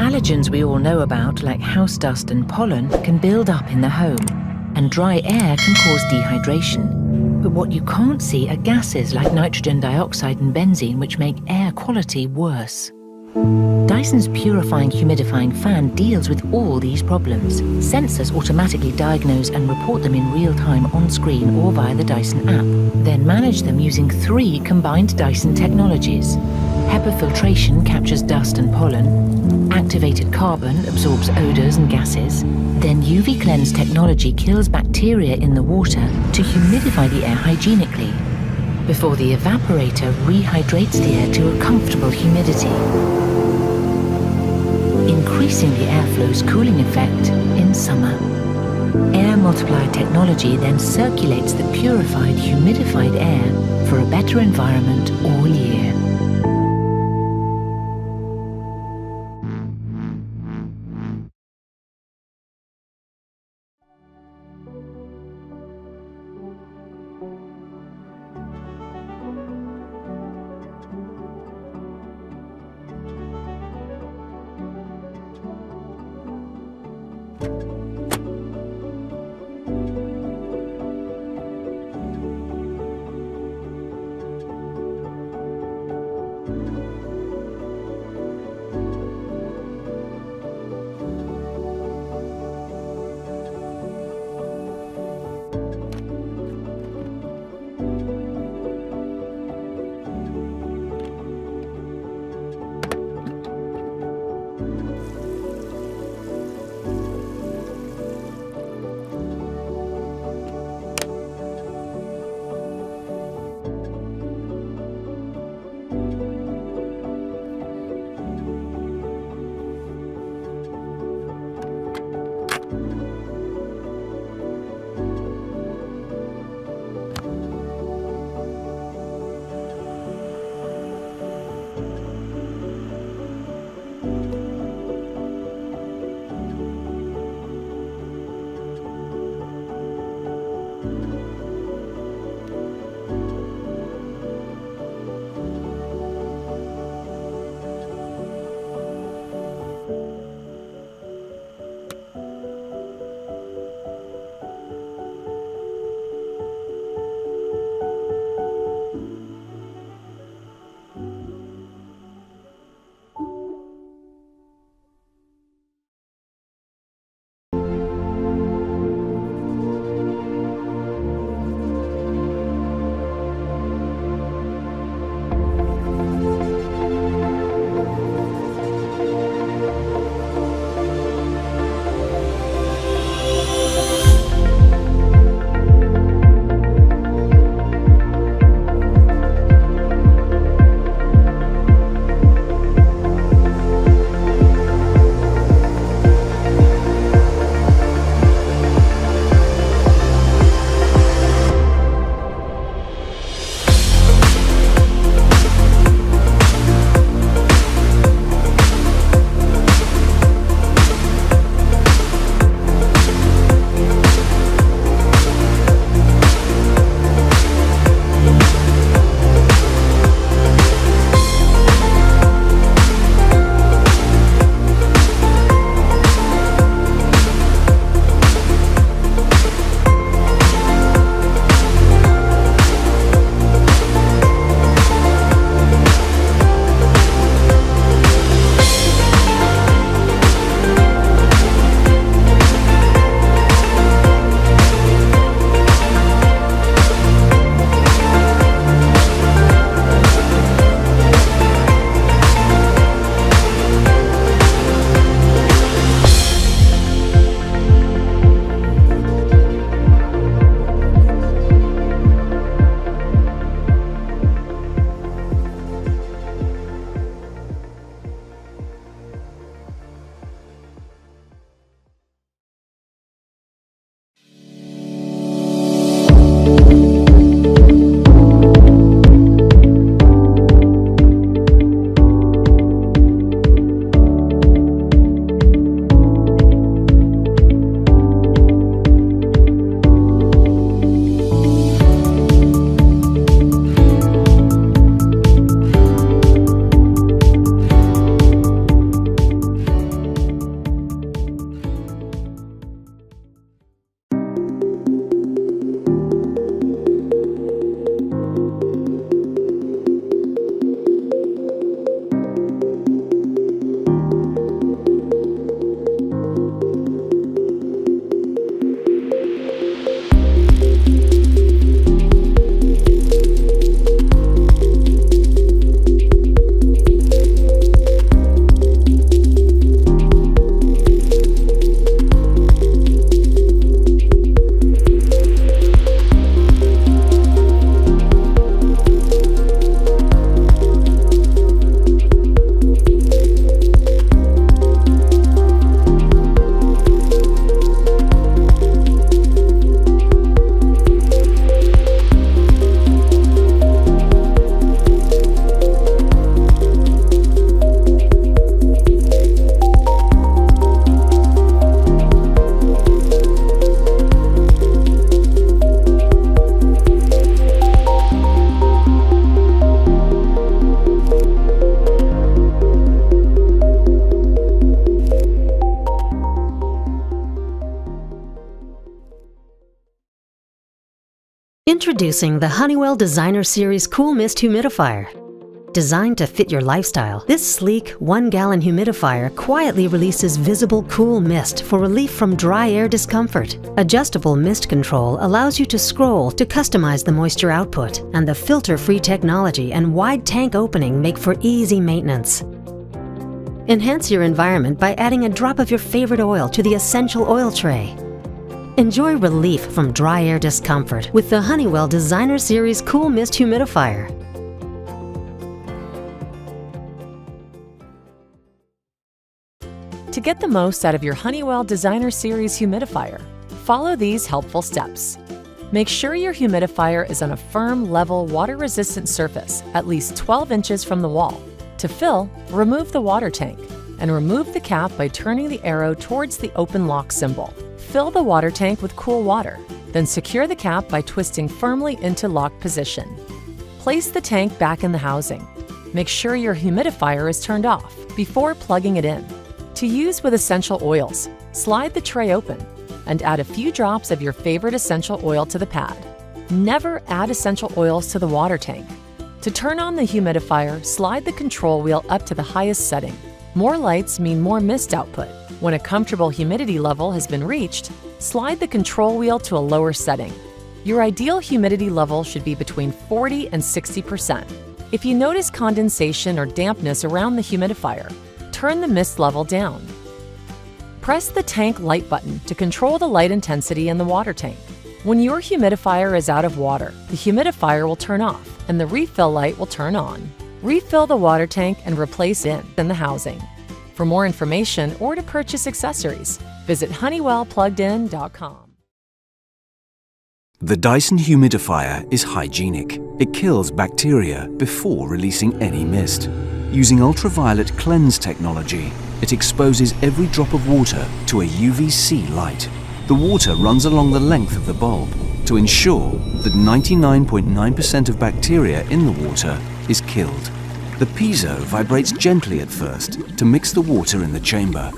Allergens we all know about, like house dust and pollen, can build up in the home, and dry air can cause dehydration. But what you can't see are gases like nitrogen dioxide and benzene, which make air quality worse. Dyson's purifying humidifying fan deals with all these problems. Sensors automatically diagnose and report them in real time on screen or via the Dyson app, then manage them using 3 combined Dyson technologies. HEPA filtration captures dust and pollen, activated carbon absorbs odours and gases, then UV cleanse technology kills bacteria in the water to humidify the air hygienically, before the evaporator rehydrates the air to a comfortable humidity, increasing the airflow's cooling effect in summer. Air multiplier technology then circulates the purified, humidified air for a better environment all year. Introducing the Honeywell Designer Series Cool Mist Humidifier. Designed to fit your lifestyle, this sleek 1-gallon humidifier quietly releases visible cool mist for relief from dry air discomfort. Adjustable mist control allows you to scroll to customize the moisture output, and the filter-free technology and wide tank opening make for easy maintenance. Enhance your environment by adding a drop of your favorite oil to the essential oil tray. Enjoy relief from dry air discomfort with the Honeywell Designer Series Cool Mist Humidifier. To get the most out of your Honeywell Designer Series humidifier, follow these helpful steps. Make sure your humidifier is on a firm, level, water-resistant surface at least 12 inches from the wall. To fill, remove the water tank and remove the cap by turning the arrow towards the open lock symbol. Fill the water tank with cool water, then secure the cap by twisting firmly into lock position. Place the tank back in the housing. Make sure your humidifier is turned off before plugging it in. To use with essential oils, slide the tray open and add a few drops of your favorite essential oil to the pad. Never add essential oils to the water tank. To turn on the humidifier, slide the control wheel up to the highest setting. More lights mean more mist output. When a comfortable humidity level has been reached, slide the control wheel to a lower setting. Your ideal humidity level should be between 40 and 60%. If you notice condensation or dampness around the humidifier, turn the mist level down. Press the tank light button to control the light intensity in the water tank. When your humidifier is out of water, the humidifier will turn off and the refill light will turn on. Refill the water tank and replace it in the housing. For more information or to purchase accessories, visit honeywellpluggedin.com. The Dyson humidifier is hygienic. It kills bacteria before releasing any mist. Using ultraviolet cleanse technology, it exposes every drop of water to a UVC light. The water runs along the length of the bulb to ensure that 99.9% of bacteria in the water is killed. The piezo vibrates gently at first to mix the water in the chamber.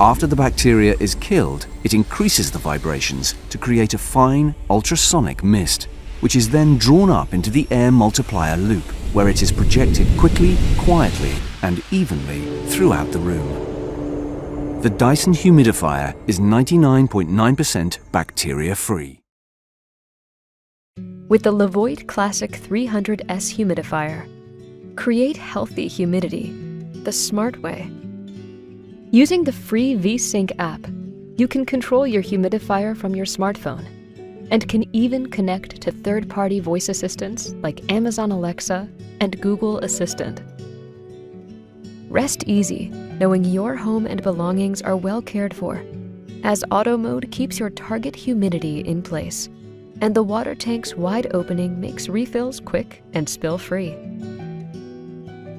After the bacteria is killed, it increases the vibrations to create a fine ultrasonic mist, which is then drawn up into the air multiplier loop, where it is projected quickly, quietly, and evenly throughout the room. The Dyson humidifier is 99.9% bacteria-free. With the Levoit Classic 300S humidifier, create healthy humidity the smart way. Using the free VSync app, you can control your humidifier from your smartphone and can even connect to third-party voice assistants like Amazon Alexa and Google Assistant. Rest easy knowing your home and belongings are well cared for, as auto mode keeps your target humidity in place, and the water tank's wide opening makes refills quick and spill-free.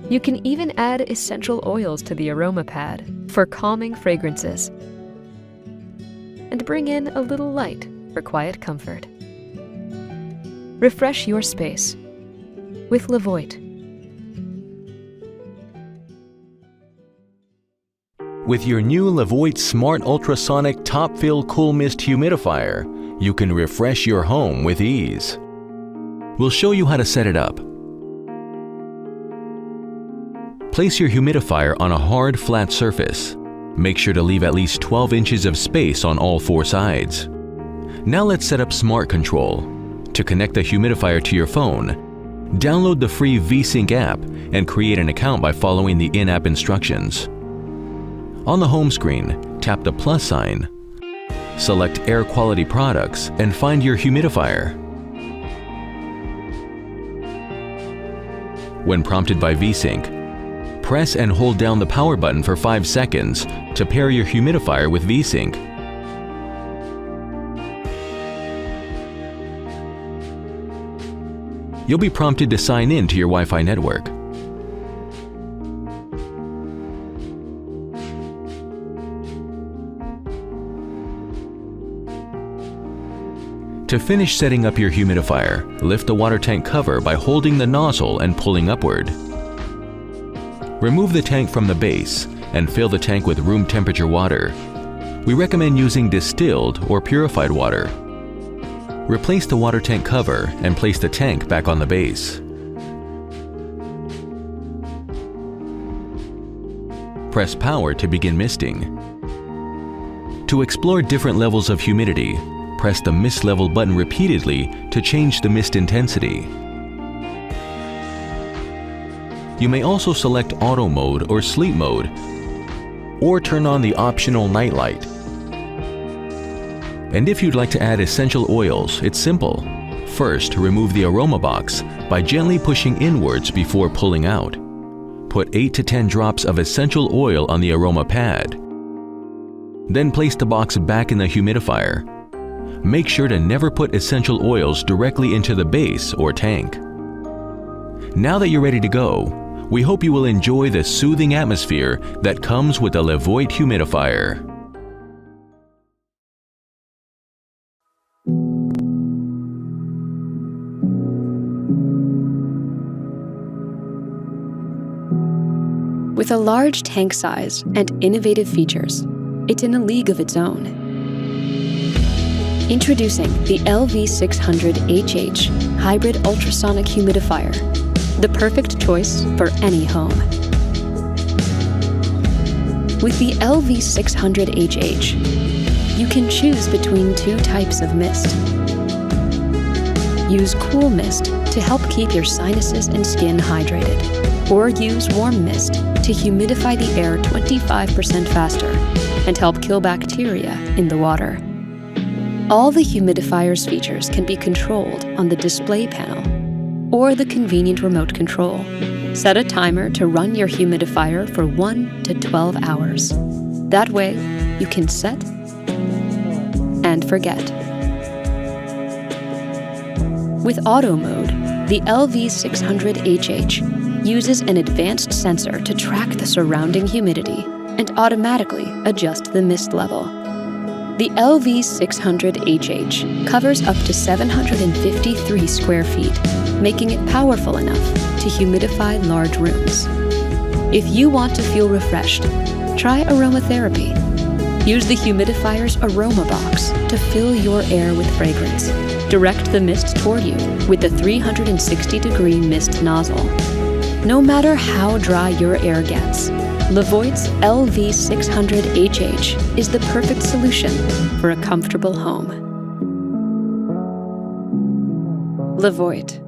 You can even add essential oils to the aroma pad for calming fragrances, and bring in a little light for quiet comfort. Refresh your space with Levoit. With your new Levoit Smart Ultrasonic Top Fill Cool Mist Humidifier, you can refresh your home with ease. We'll show you how to set it up. Place your humidifier on a hard, flat surface. Make sure to leave at least 12 inches of space on all four sides. Now let's set up Smart Control. To connect the humidifier to your phone, download the free VSync app and create an account by following the in-app instructions. On the home screen, tap the plus sign, select Air Quality Products, and find your humidifier. When prompted by VSync, press and hold down the power button for 5 seconds to pair your humidifier with VSync. You'll be prompted to sign in to your Wi-Fi network. To finish setting up your humidifier, lift the water tank cover by holding the nozzle and pulling upward. Remove the tank from the base and fill the tank with room temperature water. We recommend using distilled or purified water. Replace the water tank cover and place the tank back on the base. Press power to begin misting. To explore different levels of humidity, press the mist level button repeatedly to change the mist intensity. You may also select auto mode or sleep mode, or turn on the optional night light. And if you'd like to add essential oils, it's simple. First, remove the aroma box by gently pushing inwards before pulling out. Put 8 to 10 drops of essential oil on the aroma pad. Then place the box back in the humidifier. Make sure to never put essential oils directly into the base or tank. Now that you're ready to go, we hope you will enjoy the soothing atmosphere that comes with the Levoit humidifier. With a large tank size and innovative features, it's in a league of its own. Introducing the LV600HH Hybrid Ultrasonic Humidifier, the perfect choice for any home. With the LV600HH, you can choose between 2 types of mist. Use cool mist to help keep your sinuses and skin hydrated, or use warm mist to humidify the air 25% faster and help kill bacteria in the water. All the humidifier's features can be controlled on the display panel or the convenient remote control. Set a timer to run your humidifier for 1 to 12 hours. That way, you can set and forget. With auto mode, the LV600HH uses an advanced sensor to track the surrounding humidity and automatically adjust the mist level. The LV600HH covers up to 753 square feet, making it powerful enough to humidify large rooms. If you want to feel refreshed, try aromatherapy. Use the humidifier's aroma box to fill your air with fragrance. Direct the mist toward you with the 360-degree mist nozzle. No matter how dry your air gets, Levoit's LV600HH is the perfect solution for a comfortable home. Levoit.